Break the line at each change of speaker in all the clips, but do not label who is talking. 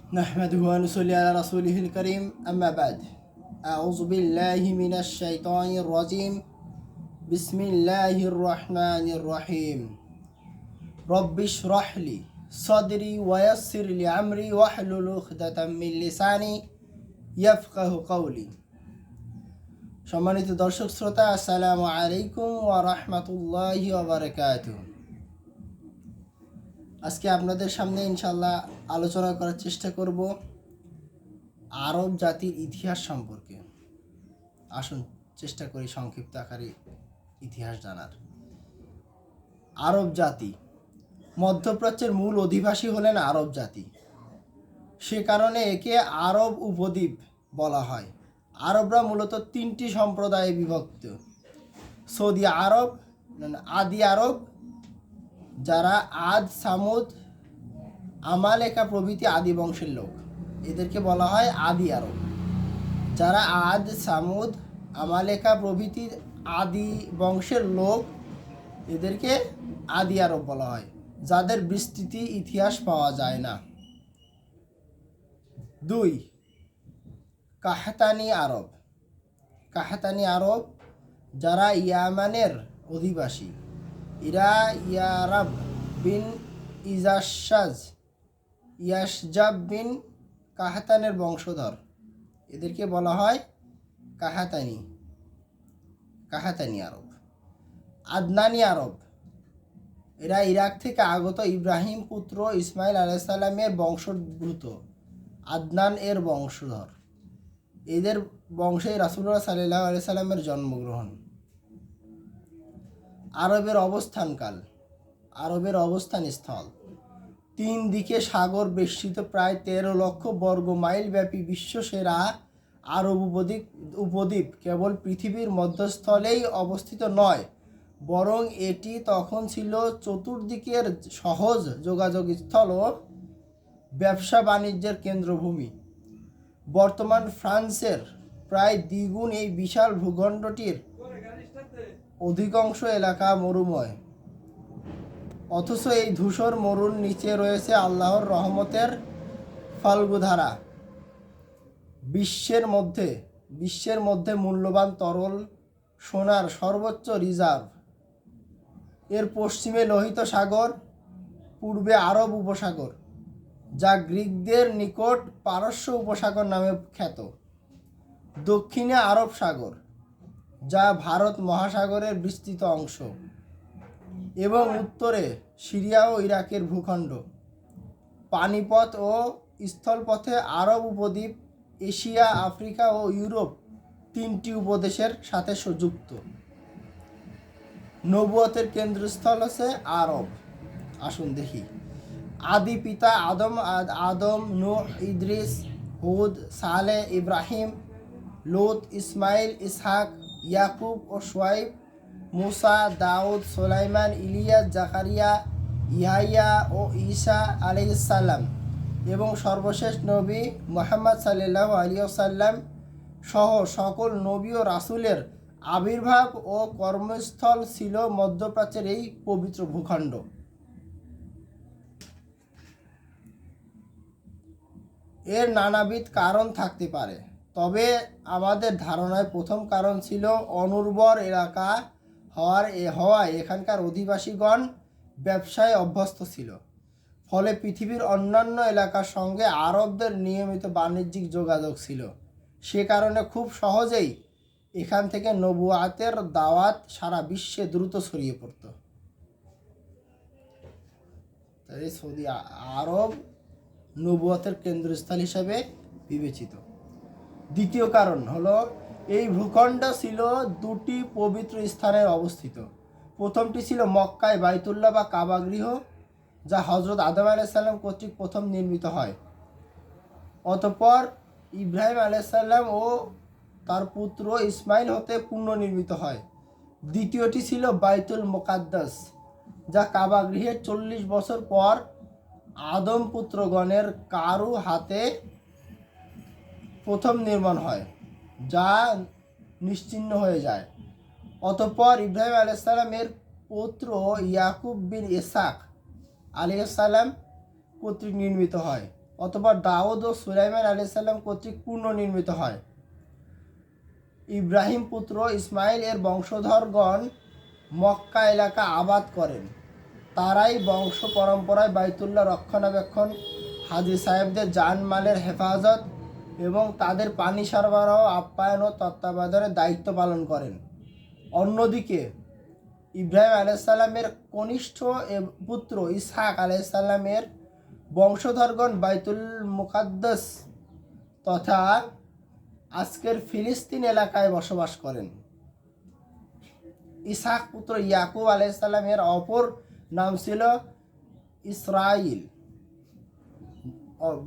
نحمده ونصلي على رسوله الكريم أما بعد أعوذ بالله من الشيطان الرجيم بسم الله الرحمن الرحيم رب اشرح لي صدري ويسر لي أمري واحلل عقدة من লিসানি ইয়াফকাহু কওলি। সম্মানিত দর্শক শ্রোতা, আসসালামু আলাইকুম ওয়া রাহমাতুল্লাহি ওয়া বারাকাতুহু। আজকে আপনাদের সামনে ইনশাআল্লাহ আলোচনা করার চেষ্টা করব আরব জাতির ইতিহাস সম্পর্কে। আসুন চেষ্টা করি সংক্ষিপ্ত আকারে ইতিহাস জানার। আরব জাতি মধ্যপ্রাচ্যের মূল অধিবাসী হলেন আরব জাতি। সে কারণে একে আরব উপদ্বীপ বলা হয়। আরবরা মূলত তিনটি সম্প্রদায়ে বিভক্ত: সৌদি আরব, আদি আরব, যারা আদ, সামুদ, আমালেকা প্রভৃতি আদি বংশের লোক, এদেরকে বলা হয় আদি আরব। যারা আদ, সামুদ, আমালেকা প্রভৃতি আদি বংশের লোক, এদেরকে আদি আরব বলা হয়, যাদের বিস্তৃতি ইতিহাস পাওয়া যায় না। 2. কাহতানি আরব। কাহতানি আরব, যারা ইয়ামানের অধিবাসী, এরা ইয়ারাব বিন ইয়াসজাব বিন কাহাতানের বংশধর, এদেরকে বলা হয় কাহাতানি আরব। আদনানি আরব, এরা ইরাক থেকে আগত ইব্রাহিম পুত্র ইসমাইল আলাইহিস সালামের বংশোদ্ভূত, আদনান এর বংশধর। এদের বংশে রাসূলুল্লাহ সাল্লাল্লাহু আলাইহি সাল্লামের জন্মগ্রহণ। আরবের অবস্থানকাল। আরবের অবস্থানস্থল: 3 দিকে সাগর বেষ্টিত প্রায় 13 লক্ষ বর্গ মাইল ব্যাপী বিশ্বসেরা আরব উপদ্বীপ কেবল পৃথিবীর মধ্যস্থলেই অবস্থিত নয়, বরং এটি তখন ছিল চতুর্দিকের সহজ যোগাযোগস্থল ও ব্যবসা বাণিজ্যের কেন্দ্রভূমি। বর্তমান ফ্রান্সের প্রায় দ্বিগুণ এই বিশাল ভূখণ্ডটির অধিকাংশ এলাকা মরুময়, অথচ এই ধূসর মরুর নিচে রয়েছে আল্লাহর রহমতের ফাল্গুধারা। বিশ্বের মধ্যে মূল্যবান তরল সোনার সর্বোচ্চ রিজার্ভ। এর পশ্চিমে লোহিত সাগর, পূর্বে আরব উপসাগর, যা গ্রিকদের নিকট পারস্য উপসাগর নামে খ্যাত, দক্ষিণে আরব সাগর, যা ভারত মহাসাগরের বিস্তৃত অংশ, এবং উত্তরে সিরিয়া ও ইরাকের ভূখণ্ড। পানিপথ ও স্থলপথে আরব উপদ্বীপ এশিয়া, আফ্রিকা ও ইউরোপ 3টি উপদেশের সাথে যুক্ত। নবুয়তের কেন্দ্রস্থল হচ্ছে আরব। আসুন দেখি। আদি পিতা আদম, নূহ, ইদ্রিস, হুদ, সালেহ, ইব্রাহিম, লূত, ইসমাইল, ইসহাক, ইয়াকুব ও শুআয়ব, মুসা, দাউদ, সুলাইমান, ইলিয়াস, জাকারিয়া, ইয়াহইয়া ও ঈসা আলাইহিস সালাম, এবং সর্বশেষ নবী মুহাম্মদ সাল্লাল্লাহু আলাইহি ওয়াসাল্লাম সহ সকল নবী ও রাসূলের আবির্ভাব ও কর্মস্থল ছিল মধ্যপ্রাচ্যের এই পবিত্র ভূখণ্ড। এর নানাবিধ কারণ থাকতে পারে, তবে আমাদের ধারণায় প্রথম কারণ ছিল অনুর্বর এলাকা হওয়ায় এখানকার অধিবাসীগণ ব্যবসায় অভ্যস্ত ছিল, ফলে পৃথিবীর অন্যান্য এলাকার সঙ্গে আরবদের নিয়মিত বাণিজ্যিক যোগাযোগ ছিল। সে কারণে খুব সহজেই এখান থেকে নবুয়াতের দাওয়াত সারা বিশ্বে দ্রুত ছড়িয়ে পড়ত। তাই সৌদি আরব নবুয়াতের কেন্দ্রস্থল হিসাবে বিবেচিত। দ্বিতীয় কারণ হলো, এই ভূখণ্ড ছিল 2টি পবিত্র স্থানে অবস্থিত। প্রথমটি ছিল মক্কায় বাইতুল্লাহ বা কাবা গৃহ, যা হযরত আদম আলাইহিস সালাম কর্তৃক প্রথম নির্মিত হয়, অতঃপর ইব্রাহিম আলাইহিস সালাম ও তার পুত্র ইসমাইল হতে পুনর্নির্মিত হয়। দ্বিতীয়টি ছিল বাইতুল মুকাদ্দাস, যা কাবা গৃহের 40 বছর পর আদম পুত্রগণের কারু হাতে প্রথম নির্মাণ হয়, যা নিশ্চিহ্ন হয়ে যায়। অতঃপর ইব্রাহিম আলাইহিস সালামের পুত্র ইয়াকুব বিন ইসহাক আলাইহিস সালাম কর্তৃক নির্মিত হয়। অথবা দাউদ ও সুলাইমান আলাইহিসসালাম কর্তৃক পুনর্নির্মিত হয়। ইব্রাহিম পুত্র ইসমাইল এর বংশধরগণ মক্কা এলাকা আবাদ করেন। তারাই বংশ পরম্পরায় বাইতুল্লাহ রক্ষণাবেক্ষণ, হাজী সাহেবদের জানমালের হেফাজত এবং তাদের পানি সরবরাহ, আপ্যায়ন ও তত্ত্বাবধানের দায়িত্ব পালন করেন। অন্যদিকে ইব্রাহিম আলাইহিসসালামের কনিষ্ঠ পুত্র ইসহাক আলাইহিসসালামের বংশধরগণ বাইতুল মুকাদ্দাস তথা আজকের ফিলিস্তিন এলাকায় বসবাস করেন। ইসহাক পুত্র ইয়াকুব আলাইহিসসালামের অপর নাম ছিল ইসরাইল,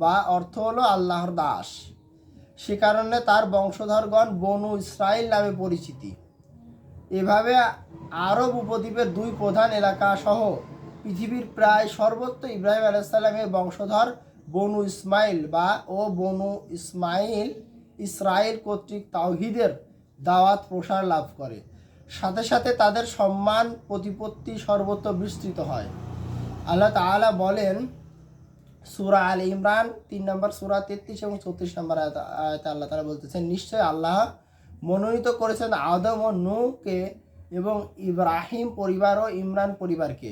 বা অর্থ হলো আল্লাহর দাস। সে কারণে তার বংশধরগণ বনু ইসরাইল নামে পরিচিতি। এভাবে আরব উপদ্বীপের দুই প্রধান এলাকা সহ পৃথিবীর প্রায় সর্বত্র ইব্রাহিম আলাইহিসসালামের বংশধর বনু ইসমাইল বনু ইসরাইল কর্তৃক তাওহীদের দাওয়াত প্রসার লাভ করে। সাথে সাথে তাদের সম্মান প্রতিপত্তি সর্বত্র বিস্তৃত হয়। আল্লাহ তাআলা বলেন সূরা আল ইমরান 3 নম্বর সূরা 33 এবং 34 নম্বর আয়াতে আল্লাহ তাআলা বলতেছেন, নিশ্চয় আল্লাহ মনোনীত করেছেন আদম ও নূহকে এবং ইব্রাহিম পরিবার ও ইমরান পরিবারকে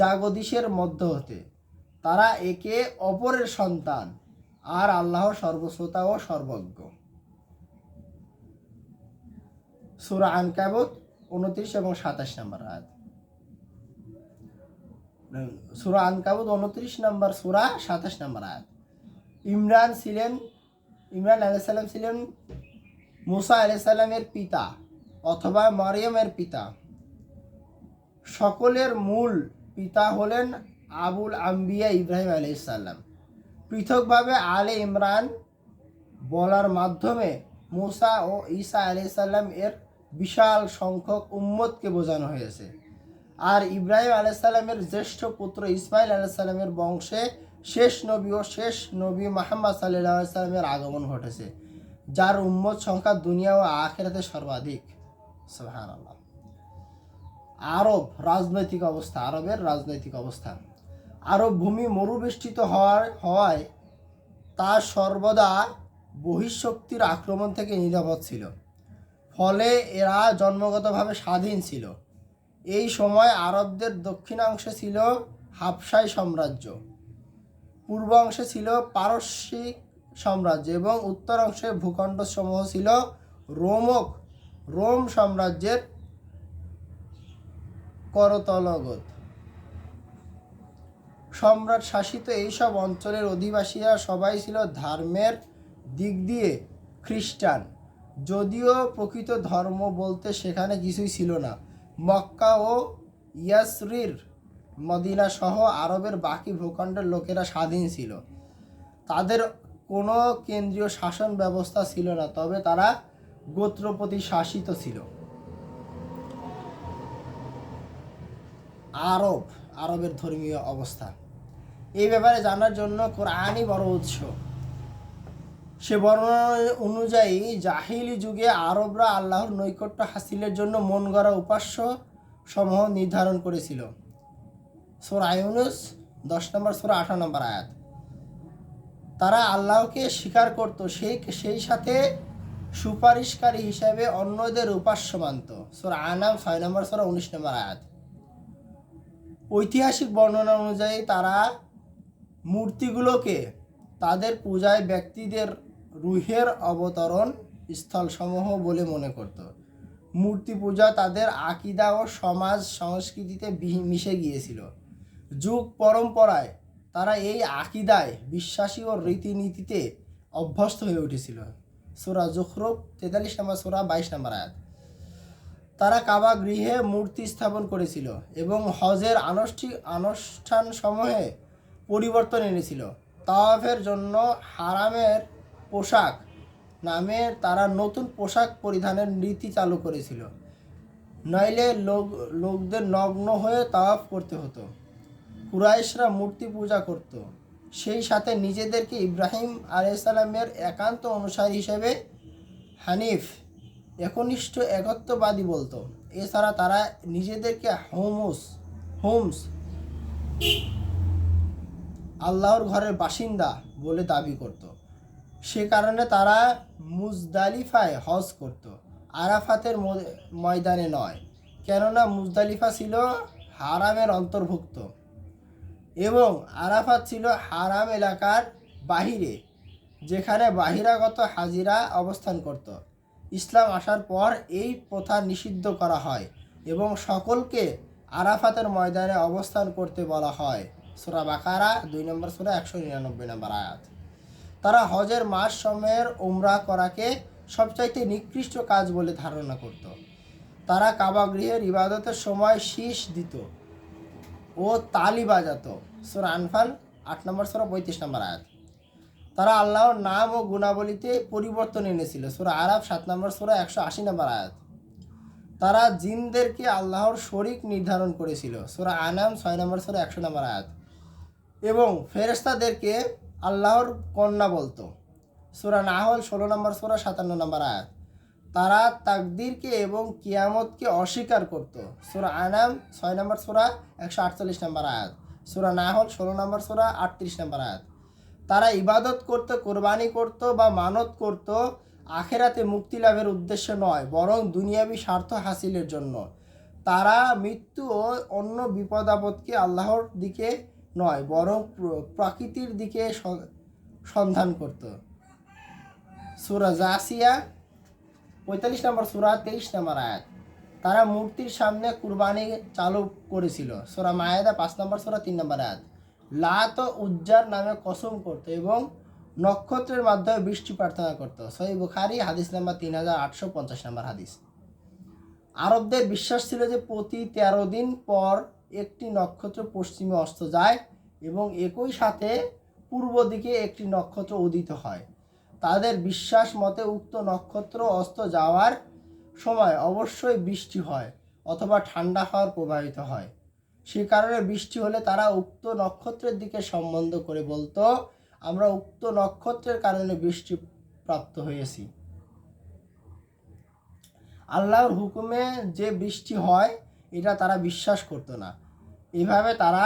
জাগতিকের মধ্য হতে। তারা একে অপরের সন্তান, আর আল্লাহ সর্বশ্রোতা ও সর্বজ্ঞ। সূরা আনকাবুত 29 এবং 27 নম্বর আয়াত। সূরা আনকাবুত 29 নম্বর সূরা 27 নম্বর আয়াত। ইমরান আলাইহিস সালাম ছিলেন মুসা আলাইহিস সালামের পিতা অথবা মরিয়মের পিতা। সকলের মূল পিতা হলেন আবুল আম্বিয়া ইব্রাহিম আলাইহিস সালাম। পৃথকভাবে আলে ইমরান বলার মাধ্যমে মুসা ও ঈসা আলাইহিস সালাম এর বিশাল সংখ্যক উম্মতকে বোঝানো হয়েছে। আর ইব্রাহিম আলাইহিস সালামের জ্যেষ্ঠ পুত্র ইসমাইল আলাইহিস সালামের বংশে শেষ নবী মুহাম্মদ সাল্লাল্লাহু আলাইহি সাল্লামের আগমন ঘটেছে, যার উম্মত সংখ্যা দুনিয়া ও আখিরাতে সর্বাধিক। সুবহানাল্লাহ। আরবের রাজনৈতিক অবস্থা। আরব ভূমি মরুবেষ্টিত হওয়ায় তা সর্বদা বহিঃশক্তির আক্রমণ থেকে নিরাপদ ছিল। ফলে এরা জন্মগতভাবে স্বাধীন ছিল। এই সময় আরবদের দক্ষিণাংশে ছিল হাবশাই সাম্রাজ্য, পূর্বাংশে ছিল পারস্যিক সাম্রাজ্য এবং উত্তরাংশে ভূখণ্ডসমূহ ছিল রোম সাম্রাজ্যের করতলগত। সম্রাট শাসিত এইসব অঞ্চলের অধিবাসীরা সবাই ছিল ধর্মের দিক দিয়ে খ্রিস্টান, যদিও প্রকৃত ধর্ম বলতে সেখানে কিছুই ছিল না। মক্কা ও ইয়াসরির, মদিনা সহ আরবের বাকি ভূখণ্ডের লোকেরা স্বাধীন ছিল। তাদের কোনো কেন্দ্রীয় শাসন ব্যবস্থা ছিল না, তবে তারা গোত্রপতি শাসিত ছিল। আরবের ধর্মীয় অবস্থা এই ব্যাপারে জানার জন্য কোরআনই বড় উৎস। সে বর্ণনা অনুযায়ী জাহিলি যুগে আরবরা আল্লাহর নৈকট্য হাসিলের জন্য মন গড়া উপাস্য সমূহ নির্ধারণ করেছিল। সূরা ইউনূস 10 নম্বর সূরা 18 নম্বর আয়াত। তারা আল্লাহকে স্বীকার করত, সেই সাথে সুপারিশকারী হিসাবে অন্যদের উপাস্য মানত। সূরা আনাম 6 নম্বর সূরা 19 নম্বর আয়াত। ঐতিহাসিক বর্ণনা অনুযায়ী তারা মূর্তিগুলোকে তাদের পূজায় ব্যক্তিদের রুহের অবতরণ স্থলসমূহ বলে মনে করত। মূর্তি পূজা তাদের আকীদা ও সমাজ সংস্কৃতিতে মিশে গিয়েছিল। যুগ পরম্পরায় তারা এই আকীদায় বিশ্বাসী ও রীতিনীতিতে অভ্যস্ত হয়ে উঠেছিল। সূরা যুখরুফ 43 নম্বর সূরা 22 নম্বর আয়াত। তারা কাবা গৃহে মূর্তি স্থাপন করেছিল এবং হজের আনুষ্ঠান সমূহে পরিবর্তন এনেছিল। তাওয়াফের জন্য হারামের পোশাক নামে তারা নতুন পোশাক পরিধানের রীতি চালু করেছিল, নইলে লোকদের নগ্ন হয়ে তাওয়াফ করতে হতো। কুরাইশরা মূর্তি পূজা করত, সেই সাথে নিজেদেরকে ইব্রাহিম আলাইহিস সালামের একান্ত অনুসারী হিসেবে হানিফ একনিষ্ঠ একত্ববাদী বলতো। এছাড়া তারা নিজেদেরকে হোমস আল্লাহর ঘরের বাসিন্দা বলে দাবি করত। সে কারণে তারা মুজদালিফায় হজ করত, আরাফাতের ময়দানে নয়, কেননা মুজদালিফা ছিল হারামের অন্তর্ভুক্ত এবং আরাফাত ছিল হারাম এলাকার বাহিরে, যেখানে বাহিরাগত হাজিরা অবস্থান করত। ইসলাম আসার পর এই প্রথা নিষিদ্ধ করা হয় এবং সকলকে আরাফাতের ময়দানে অবস্থান করতে বলা হয়। সূরা বাকারা 2 নম্বর সূরা 199 নম্বর আয়াত। তারা হজের মাস সময়ের উমরা করাকে সবচাইতে নিকৃষ্ট কাজ বলে ধারণা করত। তারা কাবা গৃহের ইবাদতের সময় শীষ দিত ও তালি বাজাত। সূরা আনফাল 8 নম্বর সূরা 35 নম্বর আয়াত। তারা আল্লাহর নাম ও গুণাবলীতে পরিবর্তন এনেছিল। সূরা আরাফ 7 নম্বর সূরা 180 নম্বর আয়াত। তারা জিনদেরকে আল্লাহর শরীক নির্ধারণ করেছিল। সূরা আনাম 6 নম্বর সূরা 100 নম্বর আয়াত। এবং ফেরেশতাদেরকে আল্লাহর কন্যা বলতো। সূরা নাহল 16 নম্বর সূরা 57 নম্বর আয়াত। তারা তাকদীরকে এবং কিয়ামতকে অস্বীকার করত। সূরা আনাম 6 নম্বর সূরা 148 নম্বর আয়াত। সূরা নাহল 16 নম্বর সূরা 38 নম্বর আয়াত। তারা ইবাদত করত, কোরবানি করত বা মানত করত আখেরাতে মুক্তি লাভের উদ্দেশ্যে নয়, বরং দুনিয়াবি স্বার্থ হাসিলের জন্য। তারা মৃত্যু ও অন্য বিপদ আপদকে আল্লাহর দিকে নয়, বরং প্রকৃতির দিকে সন্ধান করত। সূরা জাসিয়া 45 নম্বর সূরা 23 নম্বর আয়াত। তারা মূর্তির সামনে কুরবানি চালু করেছিল। সূরা মায়েদা 5 নম্বর সূরা 3 নম্বর আয়াত। লাত ও উজ্জার নামে কসম করত এবং নক্ষত্রের মাধ্যমে বৃষ্টি প্রার্থনা করত। সহিহ বুখারী হাদিস নাম্বার 3850 নম্বর হাদিস। আরবদের বিশ্বাস ছিল যে প্রতি 13 দিন পর একটি নক্ষত্র পশ্চিমে অস্ত যায় এবং একই সাথে পূর্ব দিকে একটি নক্ষত্র উদিত হয়। তাদের বিশ্বাস মতে উক্ত নক্ষত্র অস্ত যাওয়ার সময় অবশ্যই বৃষ্টি হয় অথবা ঠান্ডা হাওয়া প্রবাহিত হয়। সে কারণে বৃষ্টি হলে তারা উক্ত নক্ষত্রের দিকে সম্বন্ধ করে বলতো, আমরা উক্ত নক্ষত্রের কারণে বৃষ্টি প্রাপ্ত হয়েছি। আল্লাহর হুকুমে যে বৃষ্টি হয় এটা তারা বিশ্বাস করতো না। এভাবে তারা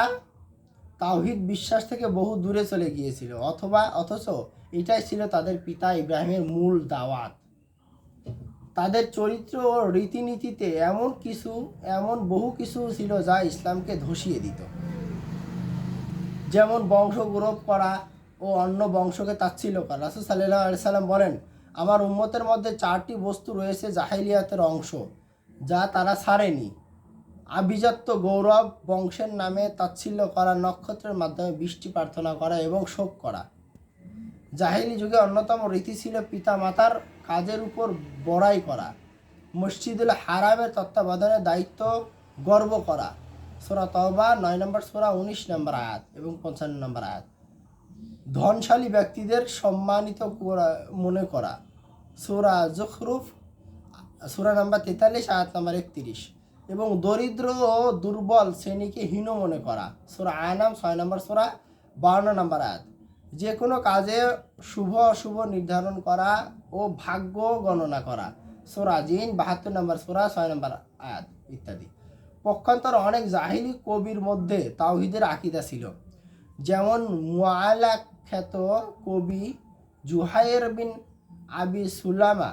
তাওহীদ বিশ্বাস থেকে বহু দূরে চলে গিয়েছিল, অথচ এটাই ছিল তাদের পিতা ইব্রাহিমের মূল দাওয়াত। তাদের চরিত্র ও রীতিনীতিতে এমন বহু কিছু ছিল যা ইসলামকে ধসিয়ে দিত, যেমন বংশ গৌরব করা ও অন্য বংশকে তাচ্ছিল্য করা। রাসূল সাল্লাল্লাহু আলাইহি সাল্লাম বলেন, আমার উম্মতের মধ্যে 4টি বস্তু রয়েছে জাহিলিয়াতের অংশ, যা তারা ছাড়েনি: আভিজাত্য, গৌরব, বংশের নামে তাচ্ছিল্য করা, নক্ষত্রের মাধ্যমে বৃষ্টি প্রার্থনা করা এবং শোক করা। জাহিলি যুগে অন্যতম রীতি ছিল পিতা মাতার কাজের উপর বড়াই করা, মসজিদুল হারামের তত্ত্বাবধানের দায়িত্ব গর্ব করা। সূরা তাওবা 9 নম্বর সূরা 19 নম্বর আয়াত এবং 55 নম্বর আয়াত। ধনশালী ব্যক্তিদের সম্মানিত মনে করা। সূরা যুখরুফ সূরা নম্বর 43 আয়াত নম্বর 31। এবং দরিদ্র ও দুর্বল শ্রেণীকে হীন মনে করা। সূরা আনাম 6 নম্বর সূরা 52 নম্বর আয়াত। যে কোনো কাজে শুভ অশুভ নির্ধারণ করা ও ভাগ্য গণনা করা। সূরা জিন 72 নম্বর সূরা 6 নম্বর আয়াত ইত্যাদি। পক্ষান্তর অনেক জাহিলি কবির মধ্যে তাওহীদের আকীদা ছিল, যেমন মুআল্লা খ্যাত কবি জুহাইর বিন আবি সুলামা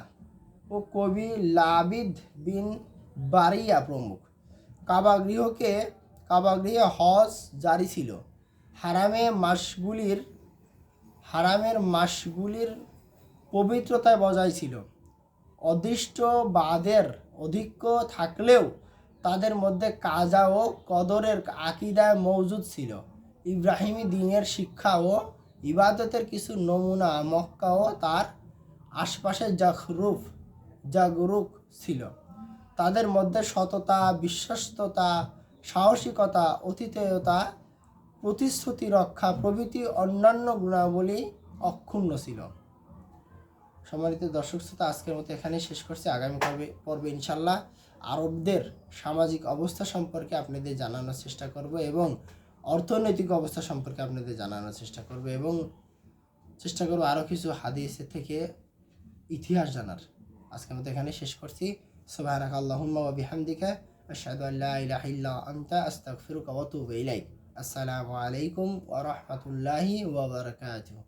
ও কবি লাবিদ বিন বারিয়া প্রমুখ। কাবাগৃহে হজ জারি ছিল। হারামের মাসগুলির পবিত্রতায় বজায় ছিল। অদৃষ্টবাদের অধিক্য থাকলেও তাদের মধ্যে কাজা ও কদরের আকীদায় মওজুদ ছিল। ইব্রাহিমী দ্বীনের শিক্ষা ও ইবাদতের কিছু নমুনা মক্কা ও তার আশপাশে জাগরুক ছিল। তাদের মধ্যে সততা, বিশ্বস্ততা, সাহসিকতা, অতিথেয়তা, প্রতিশ্রুতি রক্ষা প্রভৃতি অন্যান্য গুণাবলী অক্ষুণ্ণ ছিল। সম্মানিত দর্শক শ্রোতা, আজকের মতো এখানেই শেষ করছি। আগামী পর্বে ইনশাল্লাহ আরবদের সামাজিক অবস্থা সম্পর্কে আপনাদের জানানোর চেষ্টা করব এবং অর্থনৈতিক অবস্থা সম্পর্কে আপনাদের জানানোর চেষ্টা করব এবং চেষ্টা করব আরও কিছু হাদিসের থেকে ইতিহাস জানার। আজকের মতো এখানে শেষ করছি। সুবহানাকা আল্লাহুম্মা ওয়া বিহামদিকা আশহাদু আল্লা ইলাহা ইল্লা আনতা আস্তাগফিরুকা ওয়া আতুবু ইলাইক। আসসালামু আলাইকুম ওয়া রাহমাতুল্লাহি ওয়া বারাকাতুহু।